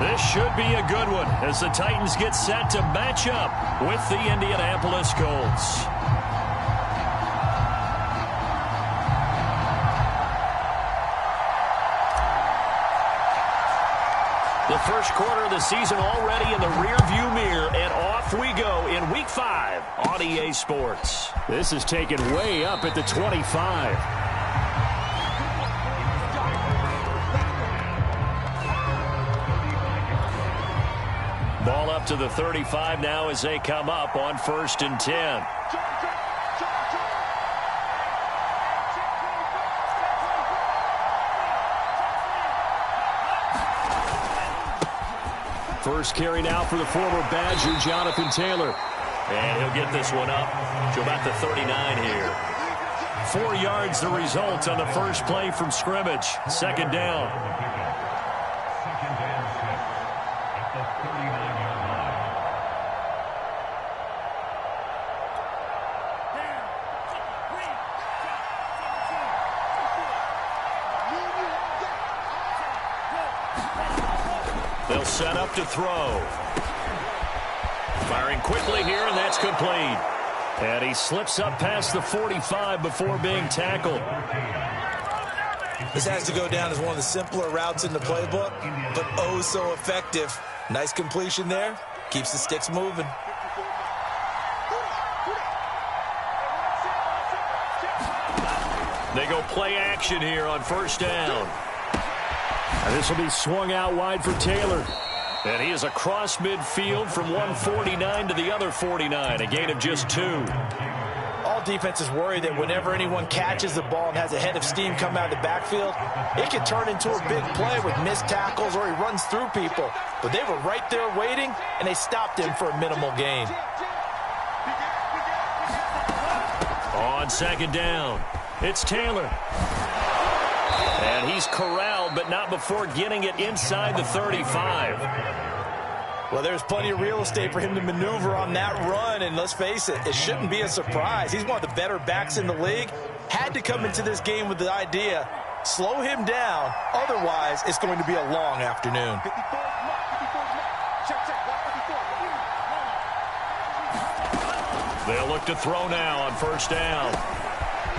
This should be a good one as the Titans get set to match up with the Indianapolis Colts. The first quarter of the season already in the rearview mirror, and off we go in Week 5 on EA Sports. This is taken way up at the 25. Ball up to the 35 now as they come up on 1st and 10. First carry now for the former Badger, Jonathan Taylor. And he'll get this one up to about the 39 here. 4 yards the result on the first play from scrimmage. 2nd down. They'll set up to throw. Firing quickly here, and that's complete. And he slips up past the 45 before being tackled. This has to go down as one of the simpler routes in the playbook, but oh so effective. Nice completion there. Keeps the sticks moving. They go play action here on 1st down. And this will be swung out wide for Taylor. And he is across midfield from 149 to the other 49, a gain of just 2. All defenses worry that whenever anyone catches the ball and has a head of steam come out of the backfield, it can turn into a big play with missed tackles or he runs through people. But they were right there waiting, and they stopped him for a minimal gain. On 2nd down, it's Taylor. And he's corralled, but not before getting it inside the 35. Well, there's plenty of real estate for him to maneuver on that run, and let's face it, it shouldn't be a surprise. He's one of the better backs in the league. Had to come into this game with the idea, slow him down, otherwise it's going to be a long afternoon. They'll look to throw now on 1st down.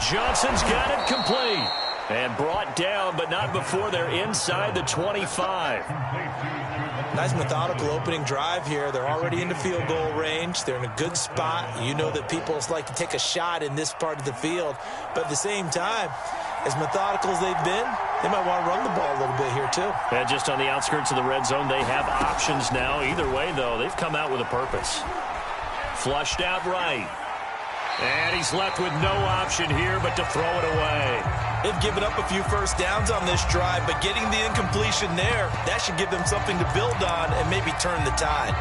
Johnson's got it complete. And brought down, but not before they're inside the 25. Nice methodical opening drive here. They're already into field goal range. They're in a good spot. You know that people like to take a shot in this part of the field. But at the same time, as methodical as they've been, they might want to run the ball a little bit here too. And just on the outskirts of the red zone, they have options now. Either way, though, they've come out with a purpose. Flushed out right. And he's left with no option here but to throw it away. They've given up a few first downs on this drive, but getting the incompletion there, that should give them something to build on and maybe turn the tide.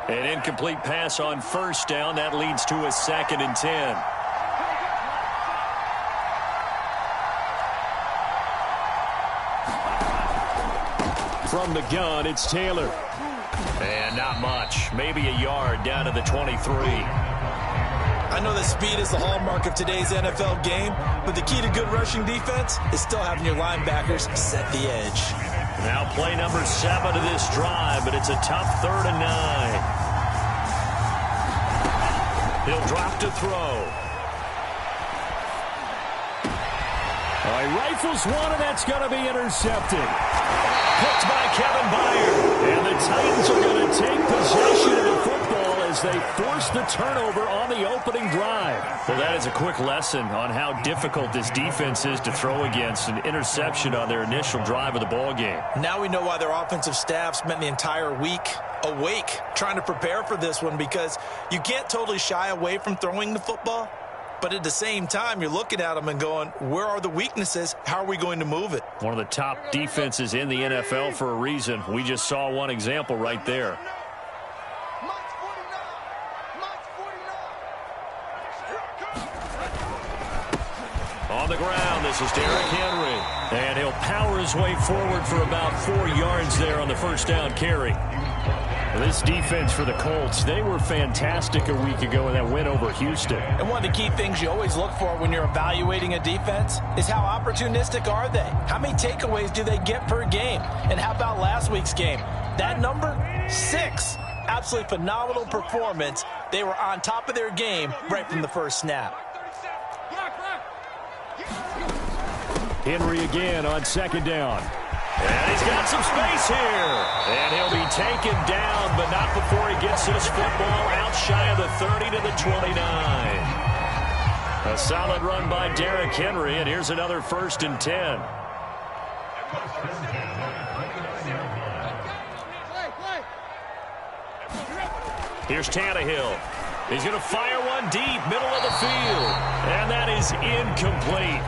An incomplete pass on 1st down. That leads to a 2nd and 10. From the gun, it's Taylor. And not much. Maybe a yard down to the 23. I know that speed is the hallmark of today's NFL game, but the key to good rushing defense is still having your linebackers set the edge. Now play number 7 of this drive, but it's a tough 3rd and 9. He'll drop to throw. All right, rifles one, and that's going to be intercepted. Picked by Kevin Byard. And the Titans are going to take possession of the football as they force the turnover on the opening drive. Well, that is a quick lesson on how difficult this defense is to throw against. An interception on their initial drive of the ball game. Now we know why their offensive staff spent the entire week awake trying to prepare for this one, because you can't totally shy away from throwing the football. But at the same time, you're looking at them and going, where are the weaknesses? How are we going to move it? One of the top defenses in the NFL for a reason. We just saw one example right there. On the ground, this is Derrick Henry. And he'll power his way forward for about 4 yards there on the 1st down carry. This defense for the Colts, they were fantastic a week ago in that win over Houston. And one of the key things you always look for when you're evaluating a defense is how opportunistic are they? How many takeaways do they get per game? And how about last week's game? That number, 6. Absolutely phenomenal performance. They were on top of their game right from the first snap. Henry again on second down. And he's got some space here. And he'll be taken down, but not before he gets this football out shy of the 30 to the 29. A solid run by Derrick Henry, and here's another 1st and 10. Here's Tannehill. He's going to fire one deep, middle of the field. And that is incomplete.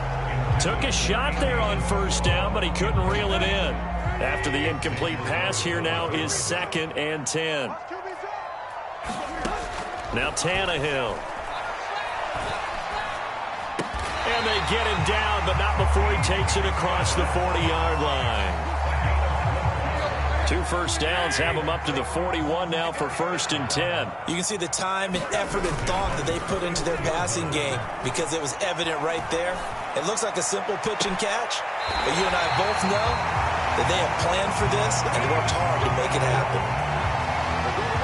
Took a shot there on 1st down, but he couldn't reel it in. After the incomplete pass, here now is 2nd and 10. Now Tannehill. And they get him down, but not before he takes it across the 40-yard line. 2 first downs have him up to the 41 now for 1st and 10. You can see the time and effort and thought that they put into their passing game because it was evident right there. It looks like a simple pitch and catch, but you and I both know that they have planned for this and worked hard to make it happen.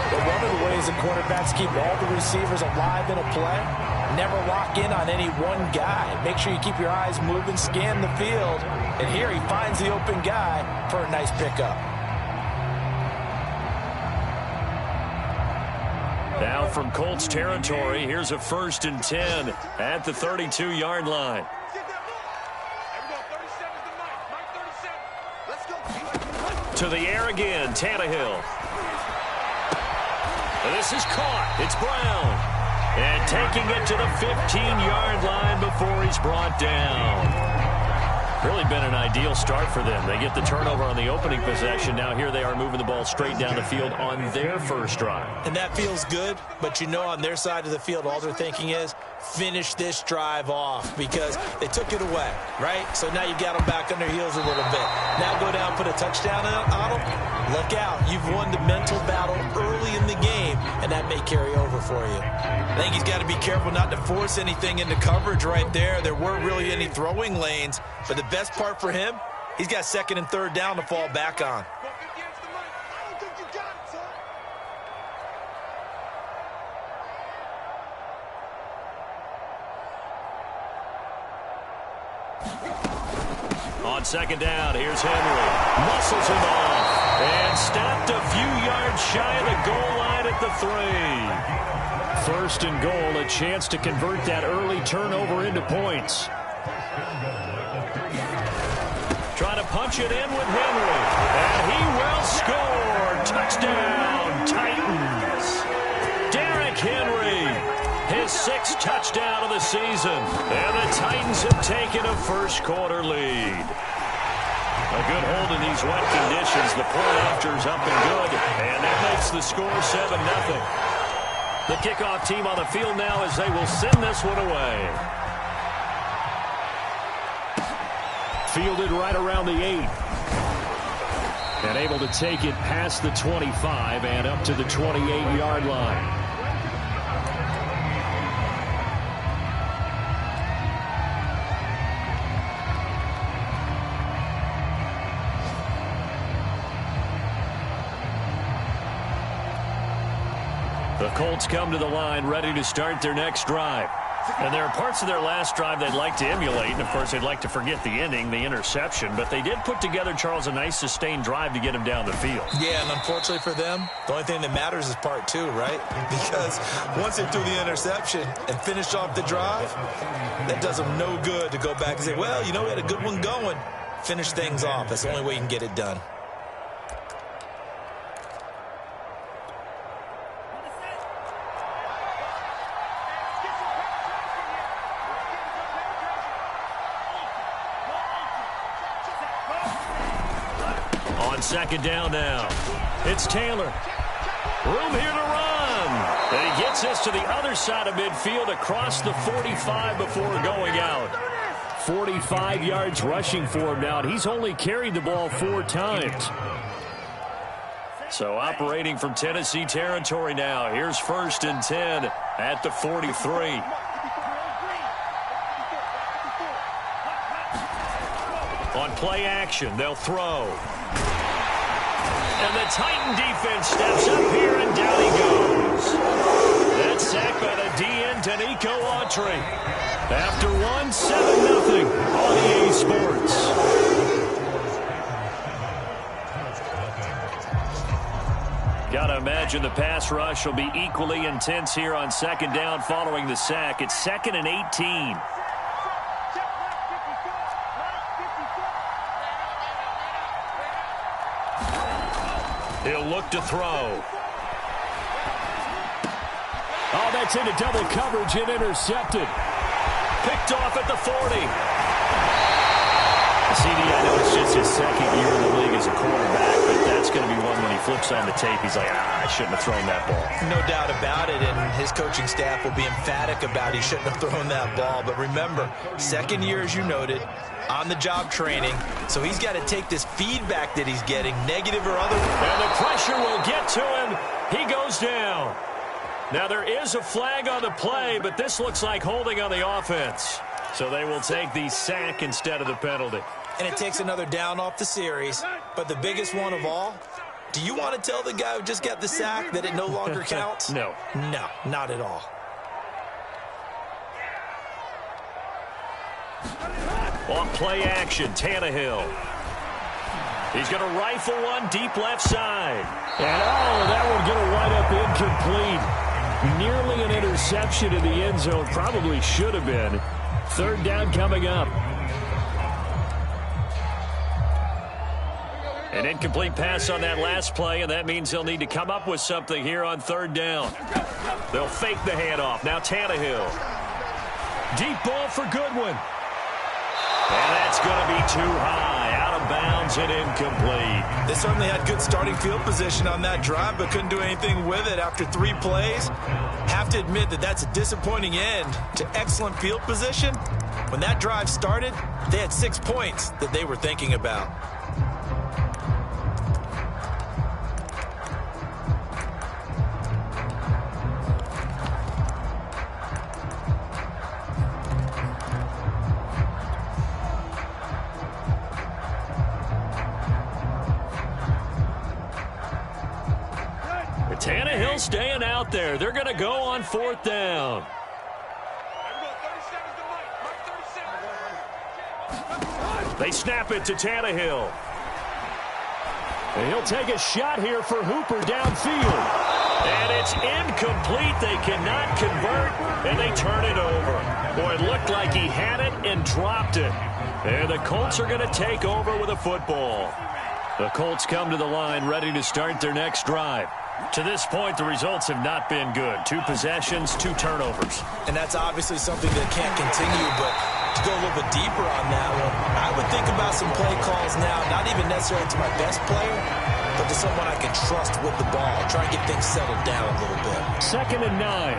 But one of the ways that quarterbacks keep all the receivers alive in a play, never lock in on any one guy. Make sure you keep your eyes moving, scan the field, and here he finds the open guy for a nice pickup. Now from Colts territory, here's a 1st and 10 at the 32-yard line. To the air again, Tannehill. This is caught. It's Brown. And taking it to the 15-yard line before he's brought down. Really been an ideal start for them. They get the turnover on the opening possession. Now here they are moving the ball straight down the field on their first drive. And that feels good, but you know on their side of the field, all they're thinking is finish this drive off because they took it away, right? So now you got them back on their heels a little bit. Now go down, put a touchdown on them. Look out. You've won the mental battle early in the game, and that may carry over for you. I think he's got to be careful not to force anything into coverage right there. There weren't really any throwing lanes, but the best part for him, he's got 2nd and 3rd down to fall back on. On 2nd down, here's Henry. Muscles him off. And stopped a few yards shy of the goal line at the 3. 1st and goal, a chance to convert that early turnover into points. Trying to punch it in with Henry. And he will score. Touchdown, Titans. Derrick Henry, his 6th touchdown of the season. And the Titans have taken a first-quarter lead. A good hold in these wet conditions. The point after's up and good. And that makes the score 7-0. The kickoff team on the field now as they will send this one away. Fielded right around the 8. And able to take it past the 25 and up to the 28-yard line. The Colts come to the line ready to start their next drive. And there are parts of their last drive they'd like to emulate. And, of course, they'd like to forget the ending, the interception. But they did put together, Charles, a nice sustained drive to get him down the field. Yeah, and unfortunately for them, the only thing that matters is part 2, right? Because once they threw the interception and finished off the drive, that does them no good to go back and say, well, you know, we had a good one going. Finish things off. That's the only way you can get it done. On 2nd down now. It's Taylor. Room here to run. And he gets us to the other side of midfield across the 45 before going out. 45 yards rushing for him now, and he's only carried the ball 4 times. So operating from Tennessee territory now. Here's 1st and 10 at the 43. On play action, they'll throw. And the Titan defense steps up here, and down he goes. That's sacked by the DN, Danico Autry. After 1, 7-0 on EA Sports. Gotta imagine the pass rush will be equally intense here on 2nd down following the sack. It's 2nd and 18. He'll look to throw. Oh, that's into double coverage and intercepted. Picked off at the 40. CD, I know it's just his 2nd year in the league as a quarterback, but that's going to be one when he flips on the tape. He's like, I shouldn't have thrown that ball. No doubt about it, and his coaching staff will be emphatic about he shouldn't have thrown that ball. But remember, 2nd year, as you noted, on-the-job training, so he's got to take this feedback that he's getting, negative or otherwise. And the pressure will get to him. He goes down. Now, there is a flag on the play, but this looks like holding on the offense. So they will take the sack instead of the penalty. And it takes another down off the series. But the biggest one of all, do you want to tell the guy who just got the sack that it no longer counts? No. No, not at all. On play action, Tannehill. He's going to rifle one deep left side. And, that one going to wind up incomplete. Nearly an interception in the end zone. Probably should have been. 3rd down coming up. An incomplete pass on that last play, and that means they'll need to come up with something here on 3rd down. They'll fake the handoff. Now Tannehill. Deep ball for Goodwin. And that's going to be too high. Out of bounds and incomplete. They certainly had good starting field position on that drive, but couldn't do anything with it after 3 plays. Have to admit that that's a disappointing end to excellent field position. When that drive started, they had 6 points that they were thinking about. Tannehill staying out there. They're going to go on 4th down. They snap it to Tannehill. And he'll take a shot here for Hooper downfield. And it's incomplete. They cannot convert, and they turn it over. Boy, it looked like he had it and dropped it. And the Colts are going to take over with a football. The Colts come to the line ready to start their next drive. To this point, the results have not been good. 2 possessions, 2 turnovers. And that's obviously something that can't continue, but to go a little bit deeper on that one, I would think about some play calls now, not even necessarily to my best player, but to someone I can trust with the ball. Try and get things settled down a little bit. 2nd and 9.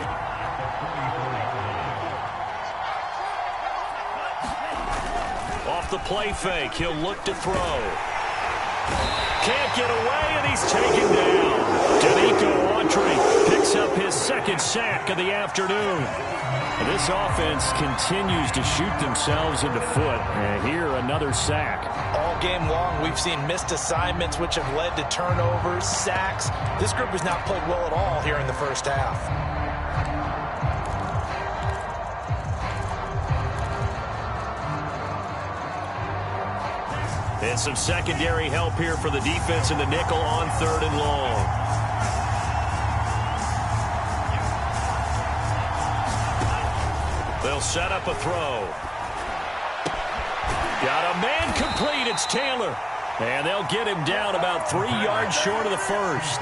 Off the play fake, he'll look to throw. Can't get away, and he's taken down. Danico Autry picks up his 2nd sack of the afternoon. And this offense continues to shoot themselves in the foot. And here, another sack. All game long, we've seen missed assignments, which have led to turnovers, sacks. This group has not played well at all here in the first half. And some secondary help here for the defense in the nickel on 3rd and long. They'll set up a throw. Got a man complete. It's Taylor. And they'll get him down about 3 yards short of the first.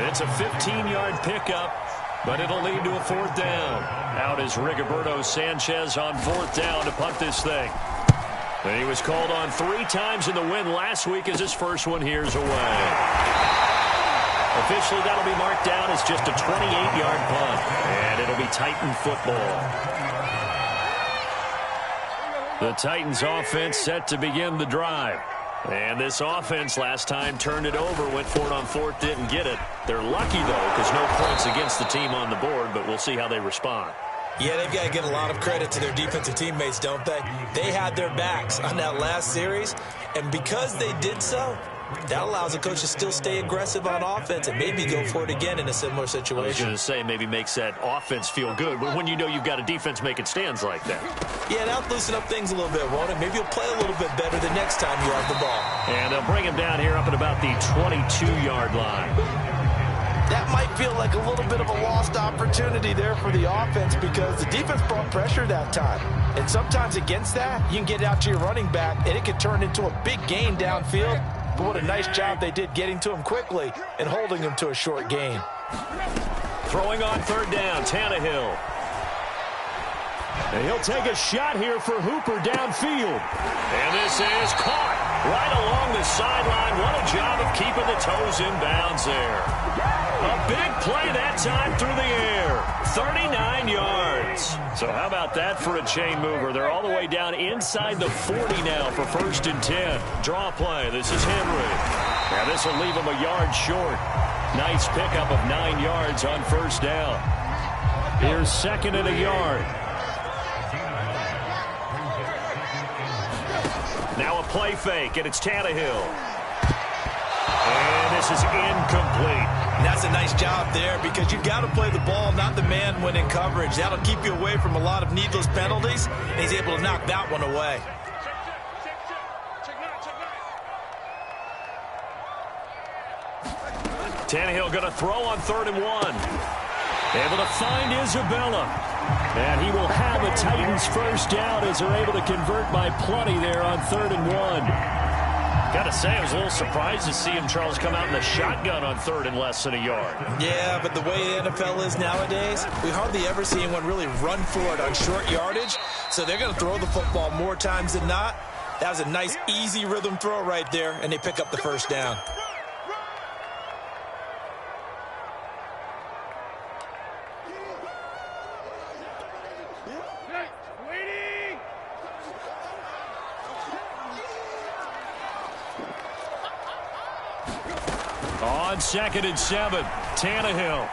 It's a 15-yard pickup, but it'll lead to a 4th down. Out is Rigoberto Sanchez on 4th down to punt this thing. And he was called on 3 times in the win last week as his first one here's away. Officially, that'll be marked down as just a 28-yard punt. And it'll be Titan football. The Titans offense set to begin the drive. And this offense last time turned it over, went for it on fourth, didn't get it. They're lucky, though, because no points against the team on the board, but we'll see how they respond. Yeah, they've got to give a lot of credit to their defensive teammates, don't they? They had their backs on that last series, and because they did so, that allows the coach to still stay aggressive on offense and maybe go for it again in a similar situation. I was going to say maybe makes that offense feel good, but when you know you've got a defense making stands like that. Yeah, that'll loosen up things a little bit, won't it? Maybe you'll play a little bit better the next time you have the ball. And they'll bring him down here up at about the 22-yard line. That might feel like a little bit of a lost opportunity there for the offense because the defense brought pressure that time. And sometimes against that, you can get out to your running back, and it can turn into a big gain downfield. But what a nice job they did getting to him quickly and holding him to a short gain. Throwing on third down, Tannehill. And he'll take a shot here for Hooper downfield. And this is caught right along the sideline. What a job of keeping the toes in bounds there. A big play that time through the air. 39 yards. So how about that for a chain mover? They're all the way down inside the 40 now for 1st and 10. Draw play. This is Henry. Now this will leave him a yard short. Nice pickup of 9 yards on 1st down. Here's 2nd and a yard. Now a play fake, and it's Tannehill. And this is incomplete. And that's a nice job there because you've got to play the ball, not the man when in coverage. That'll keep you away from a lot of needless penalties, and he's able to knock that one away. Tannehill going to throw on 3rd and 1. Able to find Isabella. And he will have the Titans first down as they're able to convert by plenty there on 3rd and 1. Got to say, I was a little surprised to see him, Charles, come out in the shotgun on 3rd and less than a yard. Yeah, but the way the NFL is nowadays, we hardly ever see anyone really run for it on short yardage. So they're going to throw the football more times than not. That was a nice, easy rhythm throw right there, and they pick up the first down. On 2nd and 7, Tannehill.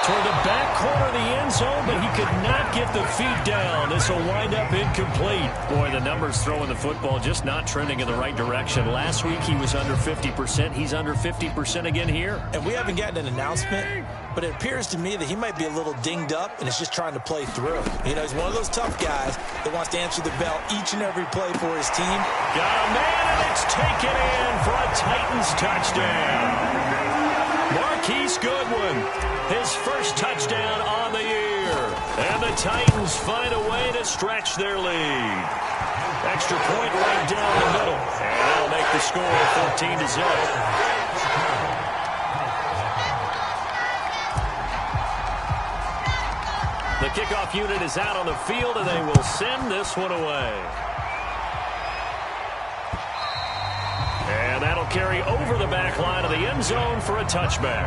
Toward the back corner of the end zone, but he could not get the feet down. This will wind up incomplete. Boy, the numbers throwing the football just not trending in the right direction. Last week he was under 50%. He's under 50% again here. And we haven't gotten an announcement, but it appears to me that he might be a little dinged up and is just trying to play through. You know, he's one of those tough guys that wants to answer the bell each and every play for his team. Got a man, and it's taken in for a Titans touchdown. Marquise Goodwin, his first touchdown on the year. And the Titans find a way to stretch their lead. Extra point right down the middle. And that'll make the score 14-0. The kickoff unit is out on the field, and they will send this one away. And that'll carry over the back line of the end zone for a touchback.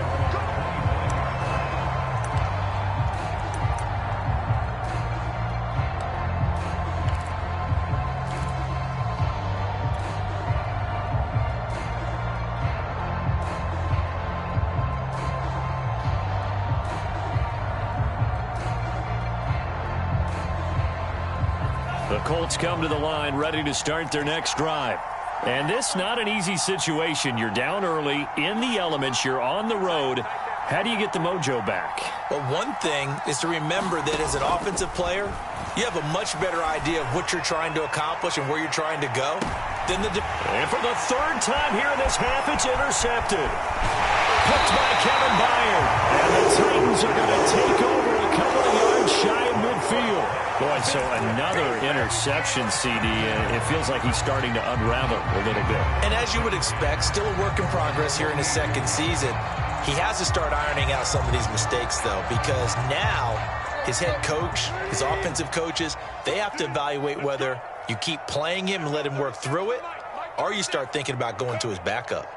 The Colts come to the line ready to start their next drive. And this not an easy situation. You're down early, in the elements, you're on the road. How do you get the mojo back? Well, one thing is to remember that as an offensive player, you have a much better idea of what you're trying to accomplish and where you're trying to go than the... And for the 3rd time here in this half, it's intercepted. Picked by Kevin Byard. And the Titans are going to take over a couple of yards shy of midfield. Boy, so another interception, CD. It feels like he's starting to unravel a little bit. And as you would expect, still a work in progress here in his 2nd season. He has to start ironing out some of these mistakes, though, because now his head coach, his offensive coaches, they have to evaluate whether you keep playing him and let him work through it, or you start thinking about going to his backup.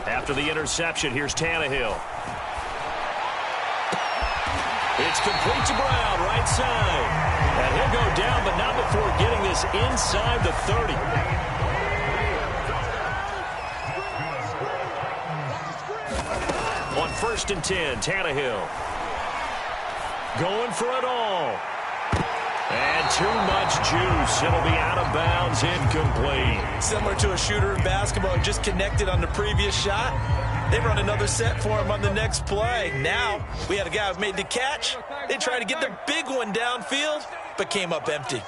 After the interception, here's Tannehill. It's complete to Brown, right side. And he'll go down, but not before getting this inside the 30. On 1st and 10, Tannehill. Going for it all. And too much juice. It'll be out of bounds, incomplete. Similar to a shooter in basketball, just connected on the previous shot. They run another set for him on the next play. Now, we had a guy who made the catch. They tried to get the big one downfield, but came up empty.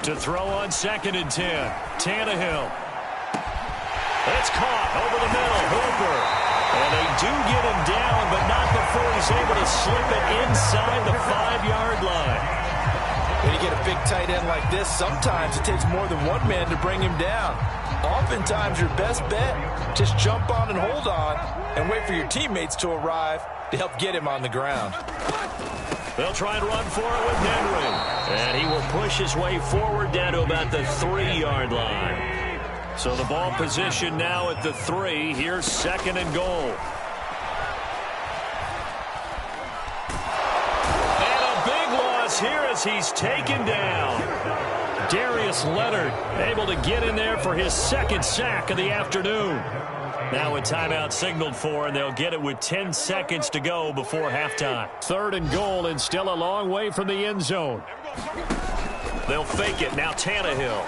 To throw on 2nd and 10, Tannehill. It's caught over the middle, Hooper. And they do get him down, but not before he's able to slip it inside the 5-yard line. When you get a big tight end like this, sometimes it takes more than one man to bring him down. Oftentimes, your best bet, just jump on and hold on and wait for your teammates to arrive to help get him on the ground. They'll try and run for it with Henry. And he will push his way forward down to about the 3-yard line. So the ball position now at the 3. Here's 2nd and goal. And a big loss here as he's taken down. Darius Leonard able to get in there for his 2nd sack of the afternoon. Now a timeout signaled for, and they'll get it with 10 seconds to go before halftime. 3rd and goal, and still a long way from the end zone. They'll fake it. Now Tannehill.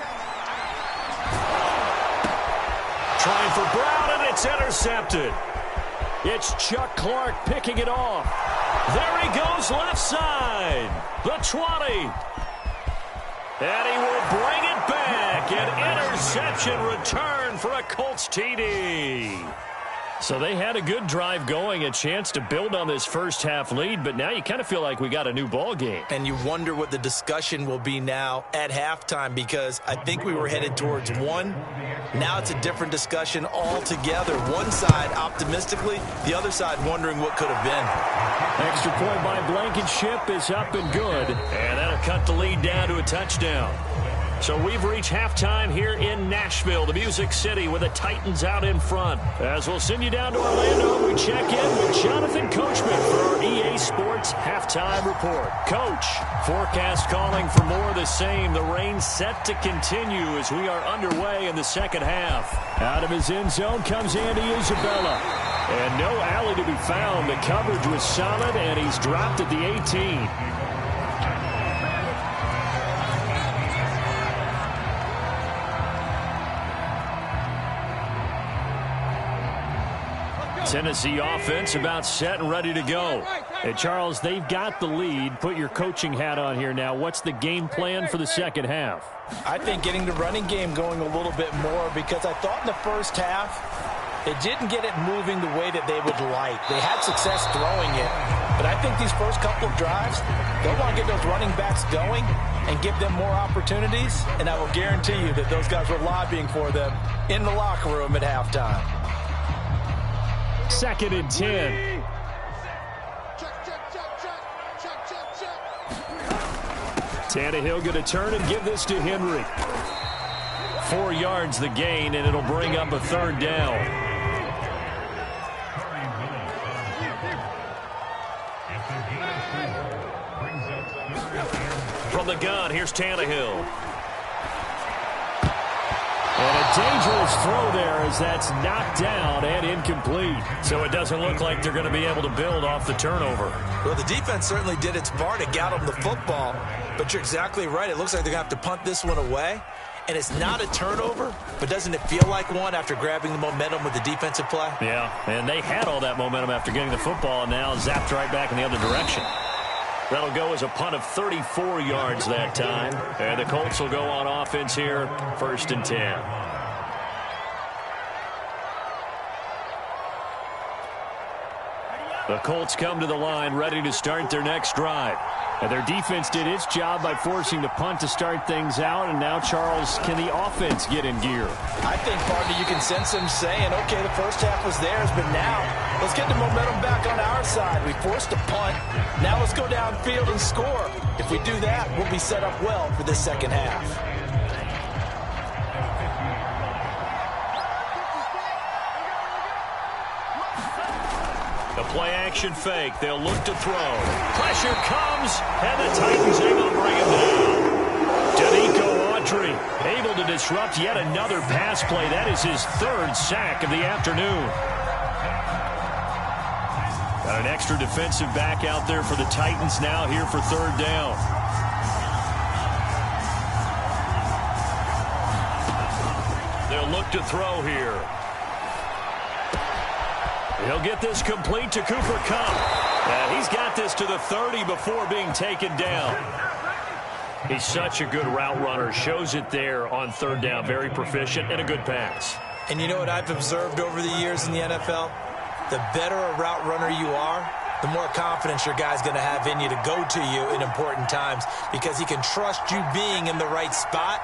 Trying for Brown, and it's intercepted. It's Chuck Clark picking it off. There he goes left side. The 20. And he will bring it back. An interception return for a Colts TD. So they had a good drive going, a chance to build on this first half lead, but now you kind of feel like we got a new ball game. And you wonder what the discussion will be now at halftime, because I think we were headed towards one. Now it's a different discussion altogether. One side optimistically, the other side wondering what could have been. Extra point by Blankenship is up and good, and that'll cut the lead down to a touchdown. So we've reached halftime here in Nashville, the Music City, with the Titans out in front. As we'll send you down to Orlando, we check in with Jonathan Coachman for our EA Sports Halftime Report. Coach, forecast calling for more of the same. The rain set to continue as we are underway in the second half. Out of his end zone comes Andy Isabella. And no alley to be found. The coverage was solid, and he's dropped at the 18. Tennessee offense about set and ready to go. Hey, Charles, they've got the lead. Put your coaching hat on here now. What's the game plan for the second half? I think getting the running game going a little bit more, because I thought in the first half they didn't get it moving the way that they would like. They had success throwing it, but I think these first couple of drives, they'll want to get those running backs going and give them more opportunities, and I will guarantee you that those guys were lobbying for them in the locker room at halftime. 2nd and 10. Tannehill going to turn and give this to Henry. 4 yards the gain, and it'll bring up a 3rd down. From the gun, here's Tannehill. And a dangerous throw there as that's knocked down and incomplete. So it doesn't look like they're going to be able to build off the turnover. Well, the defense certainly did its part to get them the football. But you're exactly right. It looks like they're going to have to punt this one away. And it's not a turnover, but doesn't it feel like one after grabbing the momentum with the defensive play? Yeah, and they had all that momentum after getting the football, and now zapped right back in the other direction. That'll go as a punt of 34 yards that time. And the Colts will go on offense here, 1st and 10. The Colts come to the line ready to start their next drive. And their defense did its job by forcing the punt to start things out. And now, Charles, can the offense get in gear? I think, partner, you can sense them saying, okay, the first half was theirs, but now let's get the momentum back on our side. We forced a punt. Now let's go downfield and score. If we do that, we'll be set up well for this second half. The play play-action fake. They'll look to throw. Pressure comes, and the Titans able to bring him down. Autry able to disrupt yet another pass play. That is his third sack of the afternoon. Got an extra defensive back out there for the Titans now here for third down. They'll look to throw here. He'll get this complete to Cooper Kupp. And he's got this to the 30 before being taken down. He's such a good route runner. Shows it there on third down. Very proficient and a good pass. And you know what I've observed over the years in the NFL? The better a route runner you are, the more confidence your guy's going to have in you to go to you in important times because he can trust you being in the right spot,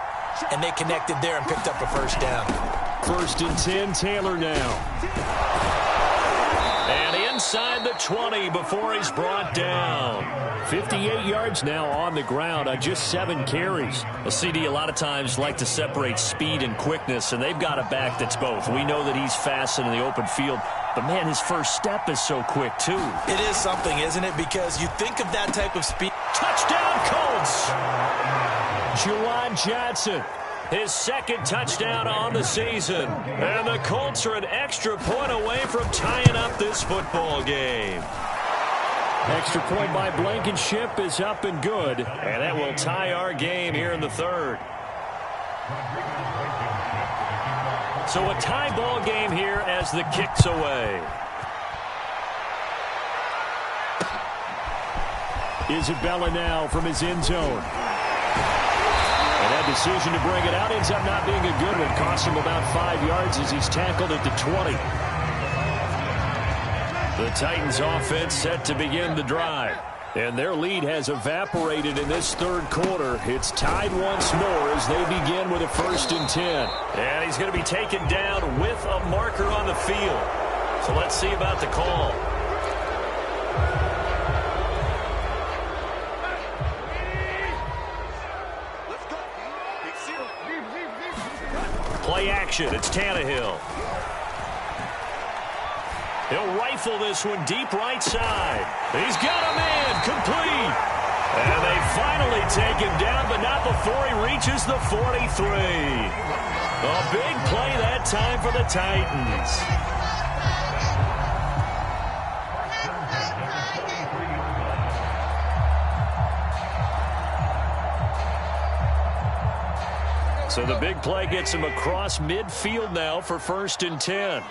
and they connected there and picked up a first down. 1st and 10, Taylor now. And inside the 20 before he's brought down. 58 yards now on the ground on just 7 carries. Well, CD, a lot of times like to separate speed and quickness, and they've got a back that's both. We know that he's fast in the open field, but, man, his first step is so quick, too. It is something, isn't it? Because you think of that type of speed. Touchdown, Colts! Juwan Johnson. His second touchdown on the season. And the Colts are an extra point away from tying up this football game. Extra point by Blankenship is up and good. And that will tie our game here in the third. So a tie ball game here as the kick's away. Isabella now from his end zone. And that decision to bring it out ends up not being a good one. Cost him about 5 yards as he's tackled at the 20. The Titans offense set to begin the drive. And their lead has evaporated in this third quarter. It's tied once more as they begin with a 1st and 10. And he's going to be taken down with a marker on the field. So let's see about the call. Play action. It's Tannehill. He'll rifle this one deep right side. He's got a man complete. And they finally take him down, but not before he reaches the 43. A big play that time for the Titans. So the big play gets him across midfield now for 1st and 10.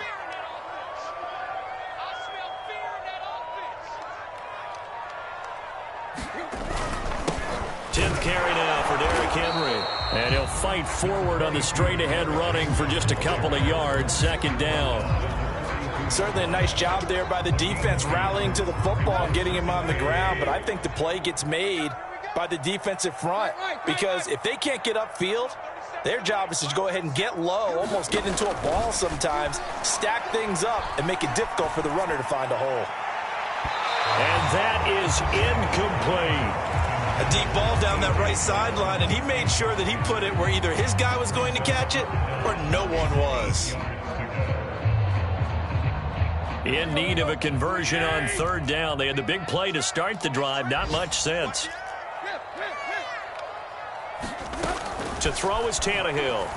Carry now for Derrick Henry. And he'll fight forward on the straight-ahead running for just a couple of yards. 2nd down. Certainly a nice job there by the defense rallying to the football and getting him on the ground. But I think the play gets made by the defensive front because if they can't get upfield, their job is to go ahead and get low, almost get into a ball sometimes, stack things up, and make it difficult for the runner to find a hole. And that is incomplete. A deep ball down that right sideline, and he made sure that he put it where either his guy was going to catch it or no one was. In need of a conversion on 3rd down. They had the big play to start the drive. Not much sense. To throw is Tannehill.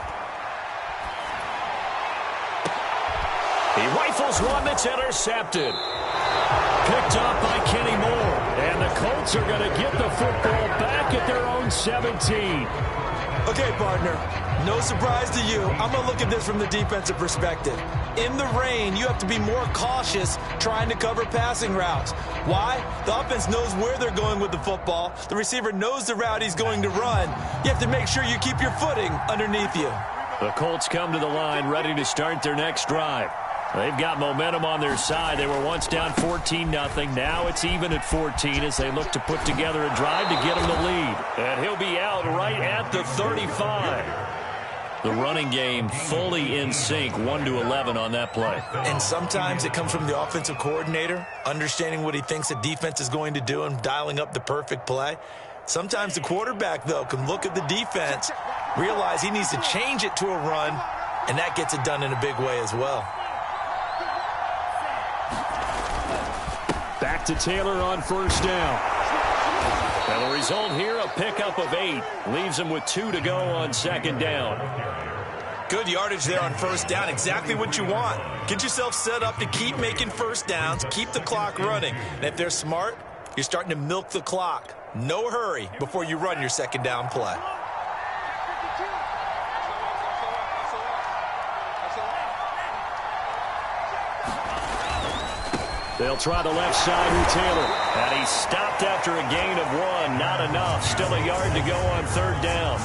He rifles one that's intercepted. Picked up by Kenny Moore. And the Colts are going to get the football back at their own 17. Okay, partner, no surprise to you. I'm going to look at this from the defensive perspective. In the rain, you have to be more cautious trying to cover passing routes. Why? The offense knows where they're going with the football. The receiver knows the route he's going to run. You have to make sure you keep your footing underneath you. The Colts come to the line ready to start their next drive. They've got momentum on their side. They were once down 14-0. Now it's even at 14 as they look to put together a drive to get them the lead. And he'll be out right at the 35. The running game fully in sync, 1-11 on that play. And sometimes it comes from the offensive coordinator, understanding what he thinks the defense is going to do and dialing up the perfect play. Sometimes the quarterback, though, can look at the defense, realize he needs to change it to a run, and that gets it done in a big way as well. back to Taylor on first down. And the result here, a pickup of 8. Leaves him with 2 to go on second down. Good yardage there on first down. Exactly what you want. Get yourself set up to keep making first downs, keep the clock running. And if they're smart, you're starting to milk the clock. No hurry before you run your second down play. They'll try the left side with Taylor. And he stopped after a gain of 1. Not enough. Still a yard to go on third down.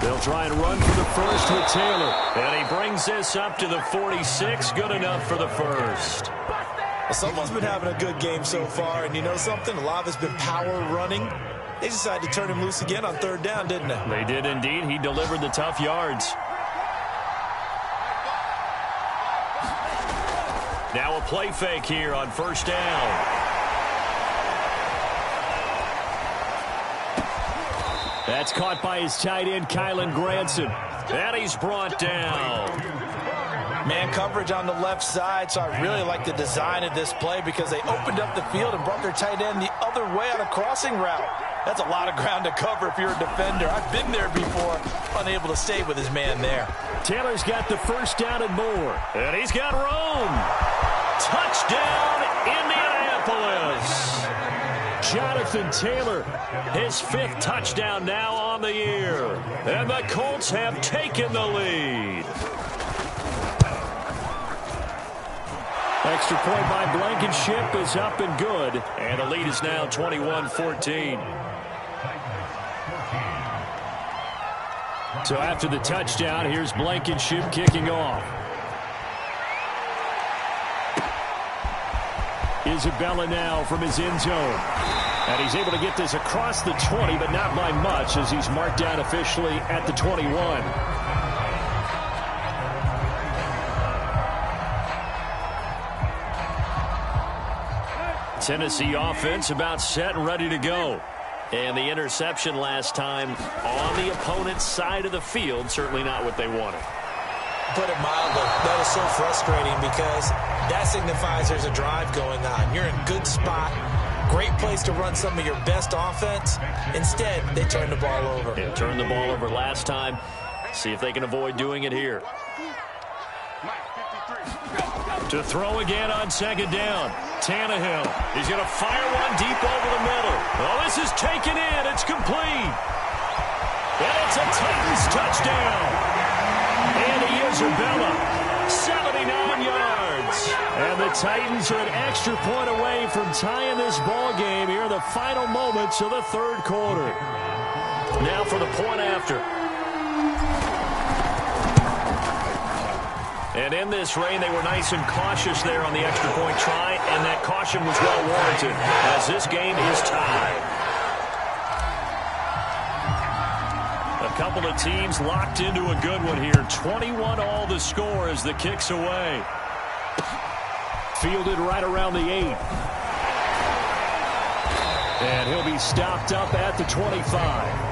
They'll try and run for the first with Taylor. And he brings this up to the 46. Good enough for the first. Well, someone's been having a good game so far. And you know something? A lot of it's been power running. They decided to turn him loose again on third down, didn't they? They did indeed. He delivered the tough yards. Now a play fake here on first down. That's caught by his tight end, Kylen Granson. And he's brought down. Man coverage on the left side, so I really like the design of this play because they opened up the field and brought their tight end the other way on a crossing route. That's a lot of ground to cover if you're a defender. I've been there before, unable to stay with his man there. Taylor's got the first down and more. And he's got room. Touchdown, Indianapolis. Jonathan Taylor, his 5th touchdown now on the year. And the Colts have taken the lead. Extra point by Blankenship is up and good. And the lead is now 21-14. So after the touchdown, here's Blankenship kicking off. Isabella now from his end zone. And he's able to get this across the 20, but not by much as he's marked down officially at the 21. Tennessee offense about set and ready to go. And the interception last time on the opponent's side of the field, certainly not what they wanted. Put it mildly, that is so frustrating because that signifies there's a drive going on. You're in a good spot, great place to run some of your best offense. Instead, they turn the ball over. Yeah, turned the ball over last time. See if they can avoid doing it here. To throw again on second down. Tannehill. He's going to fire one deep over the middle. Oh, this is taken in. It's complete. And it's a Titans touchdown. And Isabella, 79 yards. And the Titans are an extra point away from tying this ball game here in the final moments of the third quarter. Now for the point after. And in this rain, they were nice and cautious there on the extra point try, and that caution was well warranted as this game is tied. A couple of teams locked into a good one here. 21 all the score as the kick's away. Fielded right around the 8. And he'll be stopped up at the 25.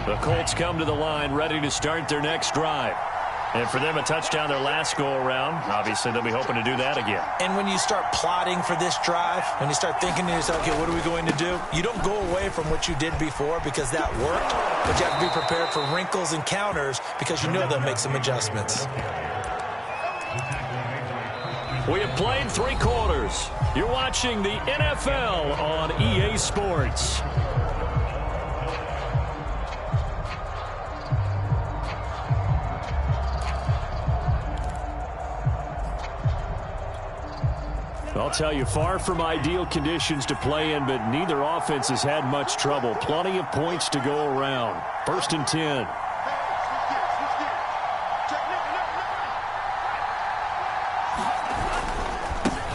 The Colts come to the line ready to start their next drive. And for them, a touchdown their last go-around. Obviously, they'll be hoping to do that again. And when you start plotting for this drive, when you start thinking to yourself, okay, what are we going to do? You don't go away from what you did before because that worked, but you have to be prepared for wrinkles and counters because you know they'll make some adjustments. We have played 3 quarters. You're watching the NFL on EA Sports. I'll tell you, far from ideal conditions to play in, but neither offense has had much trouble. Plenty of points to go around. 1st and 10.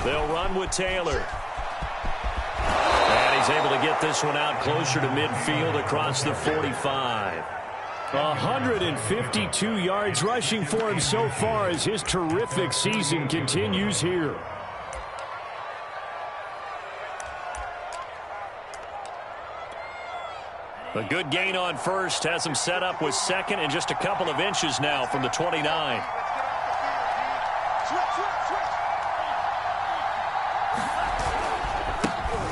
They'll run with Taylor. And he's able to get this one out closer to midfield across the 45. 152 yards rushing for him so far as his terrific season continues here. A good gain on first has him set up with second and just a couple of inches now from the 29.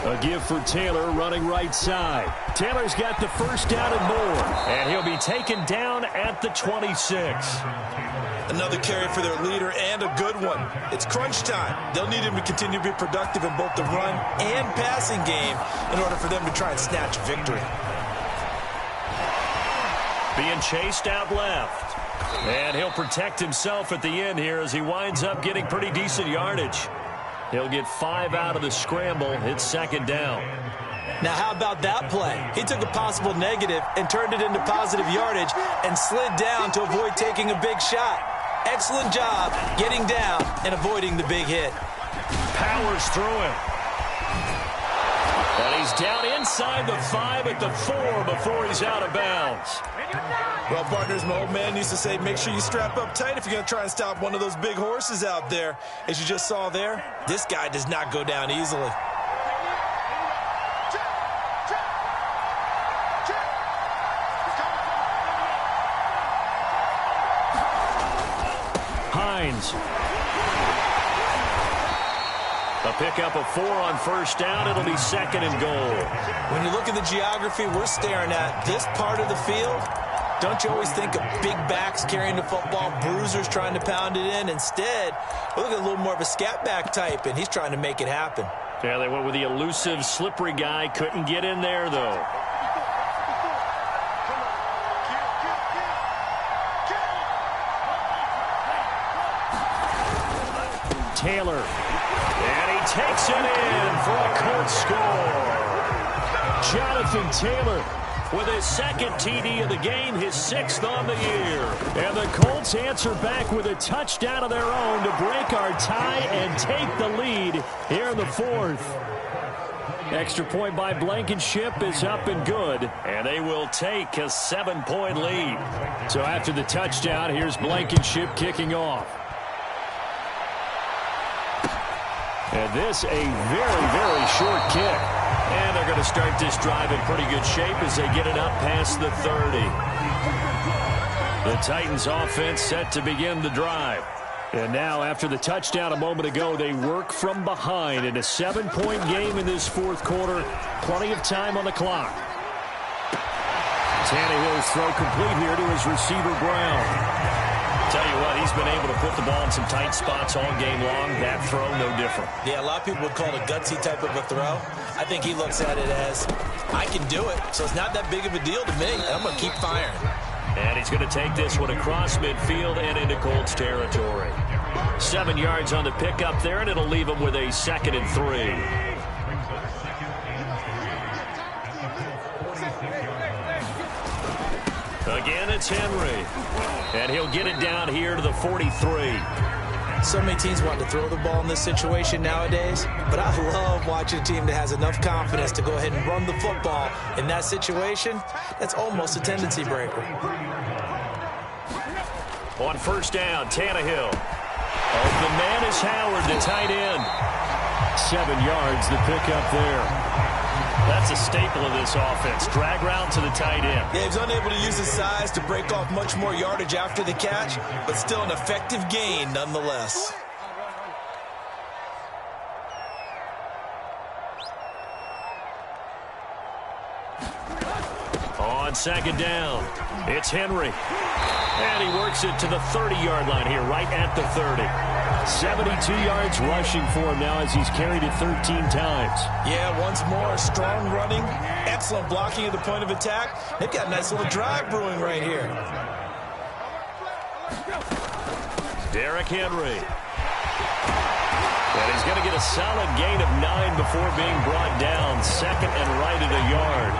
A give for Taylor running right side. Taylor's got the first down and more. And he'll be taken down at the 26. Another carry for their leader and a good one. It's crunch time. They'll need him to continue to be productive in both the run and passing game in order for them to try and snatch a victory. Being chased out left. And he'll protect himself at the end here as he winds up getting pretty decent yardage. He'll get 5 out of the scramble. It's second down. Now, how about that play? He took a possible negative and turned it into positive yardage and slid down to avoid taking a big shot. Excellent job getting down and avoiding the big hit. Powers through him. And he's down inside the 5 at the 4 before he's out of bounds. Well, partners, my old man used to say, make sure you strap up tight if you're going to try and stop one of those big horses out there. As you just saw there, this guy does not go down easily. Hines. A pickup of 4 on first down. It'll be second and goal. When you look at the geography we're staring at, this part of the field, don't you always think of big backs carrying the football, bruisers trying to pound it in? Instead, we look at a little more of a scat back type, and he's trying to make it happen. Yeah, they went with the elusive, slippery guy. Couldn't get in there, though. Taylor. And he takes it in for a Colts score. Jonathan Taylor with his second TD of the game, his 6th on the year. And the Colts answer back with a touchdown of their own to break our tie and take the lead here in the 4th. Extra point by Blankenship is up and good. And they will take a 7-point lead. So after the touchdown, here's Blankenship kicking off. And this a very, very short kick. And they're going to start this drive in pretty good shape as they get it up past the 30. The Titans offense set to begin the drive. And now after the touchdown a moment ago, they work from behind in a 7-point game in this 4th quarter. Plenty of time on the clock. Tannehill's throw complete here to his receiver Brown. Tell you what, he's been able to put the ball in some tight spots all game long. That throw, no different. Yeah, a lot of people would call it a gutsy type of a throw. I think he looks at it as, I can do it, so it's not that big of a deal to me. I'm going to keep firing. And he's going to take this one across midfield and into Colts territory. 7 yards on the pickup there, and it'll leave him with a 2nd and 3. Again, it's Henry. And he'll get it down here to the 43. So many teams want to throw the ball in this situation nowadays, but I love watching a team that has enough confidence to go ahead and run the football in that situation. That's almost a tendency breaker. On first down, Tannehill. Oh, the man is Howard, the tight end. 7 yards, the pickup there. That's a staple of this offense. Drag route to the tight end. Yeah, he's unable to use his size to break off much more yardage after the catch, but still an effective gain nonetheless. On second down, it's Henry. And he works it to the 30-yard line here, right at the 30. 72 yards rushing for him now as he's carried it 13 times. Yeah, once more, strong running, excellent blocking at the point of attack. They've got a nice little drive brewing right here. Derrick Henry. And he's going to get a solid gain of 9 before being brought down. 2nd and right at a yard.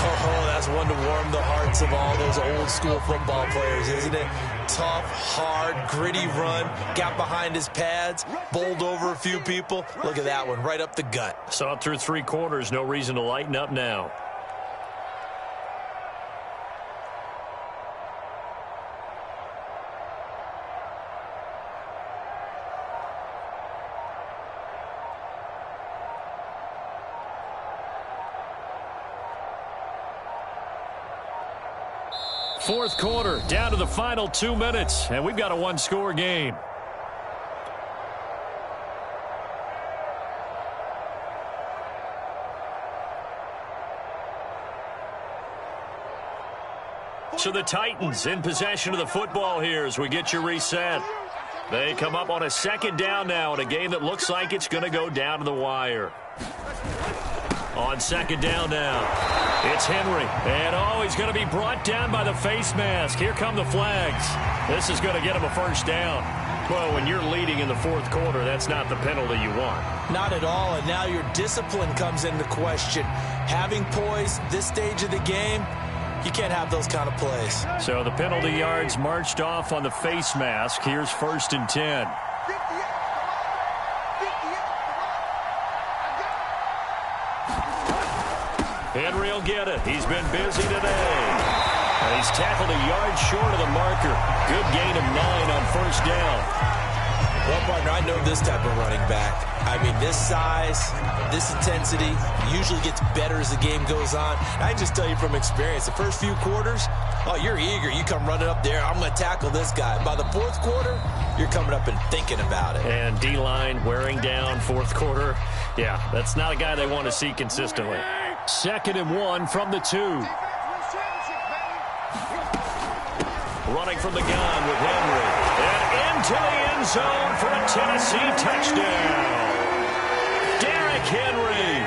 Oh, that's one to warm the hearts of all those old school football players, isn't it? Tough, hard, gritty run, got behind his pads, bowled over a few people. Look at that one, right up the gut. Saw it through 3 quarters, no reason to lighten up now. Fourth quarter, down to the final 2 minutes, and we've got a one-score game. So the Titans in possession of the football here as we get you reset. They come up on a second down now in a game that looks like it's going to go down to the wire. On second down now, it's Henry. And, he's going to be brought down by the face mask. Here come the flags. This is going to get him a first down. Well, when you're leading in the fourth quarter, that's not the penalty you want. Not at all, and now your discipline comes into question. Having poise this stage of the game, you can't have those kind of plays. So the penalty yards marched off on the face mask. Here's 1st and 10. Henry will get it. He's been busy today. And he's tackled a yard short of the marker. Good gain of 9 on first down. Well, partner, I know this type of running back. I mean, this size, this intensity usually gets better as the game goes on. I can just tell you from experience, the first few quarters, you're eager. You come running up there, I'm going to tackle this guy. By the fourth quarter, you're coming up and thinking about it. And D-line wearing down fourth quarter. Yeah, that's not a guy they want to see consistently. 2nd and 1 from the 2. Running from the gun with Henry. And into the end zone for a Tennessee touchdown. Derrick Henry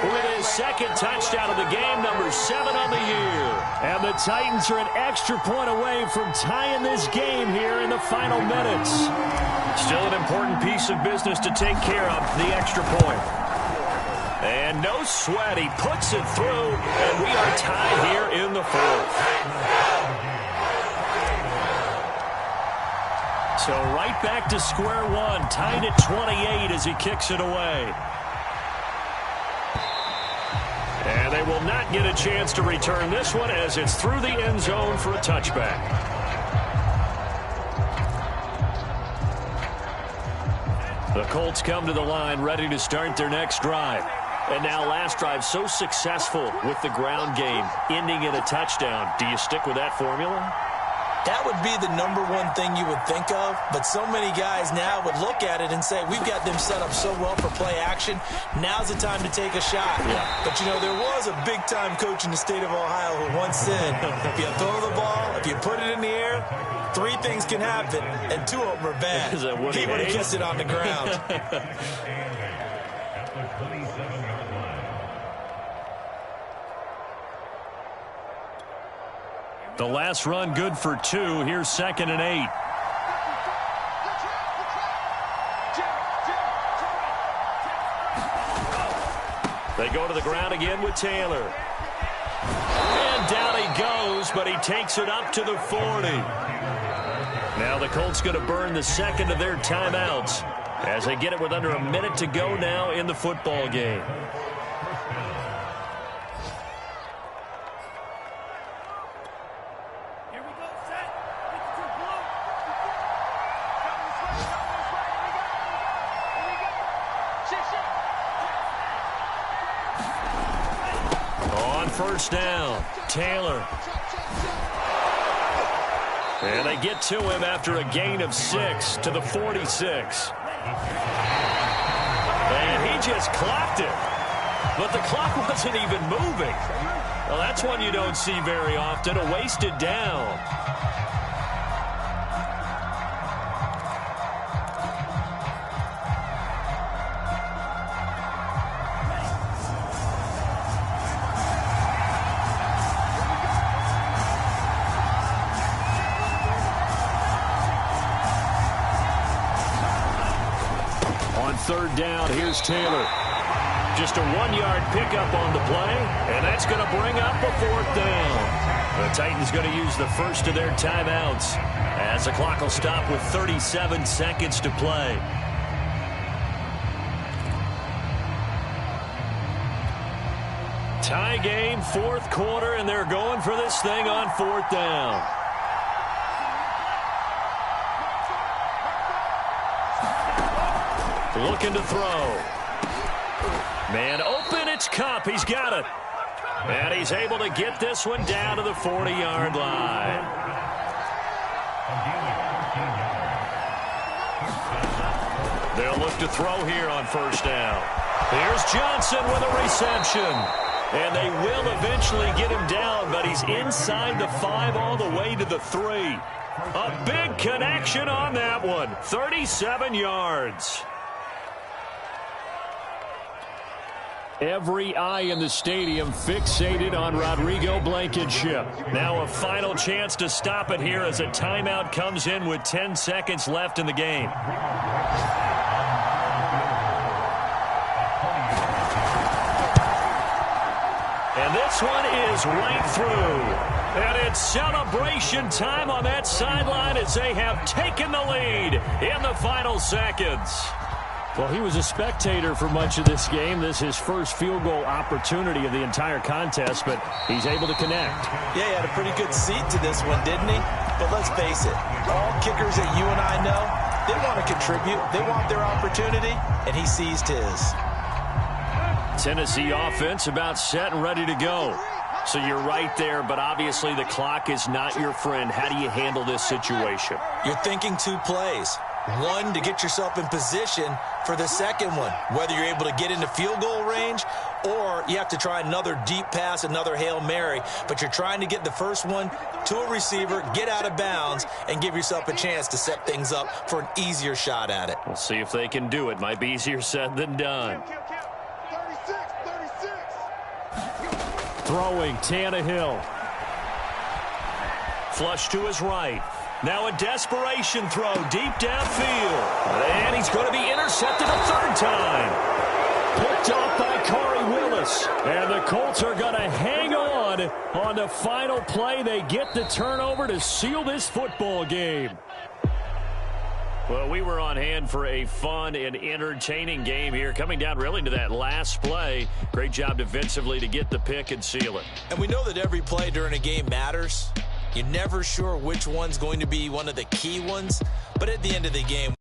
with his 2nd touchdown of the game, number 7 on the year. And the Titans are an extra point away from tying this game here in the final minutes. Still an important piece of business to take care of, the extra point. And no sweat, he puts it through, and we are tied here in the 4th. So right back to square one, tied at 28 as he kicks it away. And they will not get a chance to return this one as it's through the end zone for a touchback. The Colts come to the line ready to start their next drive. And now last drive so successful with the ground game, ending in a touchdown. Do you stick with that formula? That would be the number one thing you would think of, but so many guys now would look at it and say, we've got them set up so well for play action, now's the time to take a shot. Yeah. But, you know, there was a big-time coach in the state of Ohio who once said, if you throw the ball, if you put it in the air, 3 things can happen, and 2 of them are bad. He would have kissed it on the ground. The last run good for 2. Here's 2nd and 8. They go to the ground again with Taylor. And down he goes, but he takes it up to the 40. Now the Colts going to burn the 2nd of their timeouts as they get it with under a minute to go now in the football game. First down, Taylor. And they get to him after a gain of 6 to the 46. And he just clocked it. But the clock wasn't even moving. Well, that's one you don't see very often, a wasted down. Third down, here's Taylor. Just a 1-yard pickup on the play, and that's going to bring up a 4th down. The Titans going to use the first of their timeouts as the clock will stop with 37 seconds to play. Tie game, 4th quarter, and they're going for this thing on 4th down. Looking to throw. Man open, it's Kupp. He's got it. And he's able to get this one down to the 40-yard line. They'll look to throw here on 1st down. Here's Johnson with a reception. And they will eventually get him down, but he's inside the 5 all the way to the 3. A big connection on that one. 37 yards. Every eye in the stadium fixated on Rodrigo Blankenship. Now a final chance to stop it here as a timeout comes in with 10 seconds left in the game. And this one is right through. And it's celebration time on that sideline as they have taken the lead in the final seconds. Well, he was a spectator for much of this game. This is his first field goal opportunity of the entire contest, but he's able to connect. Yeah, he had a pretty good seat to this one, didn't he? But let's face it, all kickers that you and I know, they want to contribute. They want their opportunity, and he seized his. Tennessee offense about set and ready to go. So you're right there, but obviously the clock is not your friend. How do you handle this situation? You're thinking 2 plays. One, to get yourself in position for the second one, whether you're able to get into field goal range or you have to try another deep pass, another Hail Mary. But you're trying to get the first one to a receiver, get out of bounds, and give yourself a chance to set things up for an easier shot at it. We'll see if they can do it. Might be easier said than done. Throwing, Tannehill. Flush to his right. Now a desperation throw deep downfield. And he's going to be intercepted a 3rd time. Picked off by Corey Willis. And the Colts are going to hang on the final play. They get the turnover to seal this football game. Well, we were on hand for a fun and entertaining game here. Coming down really to that last play. Great job defensively to get the pick and seal it. And we know that every play during a game matters. You're never sure which one's going to be one of the key ones. But at the end of the game,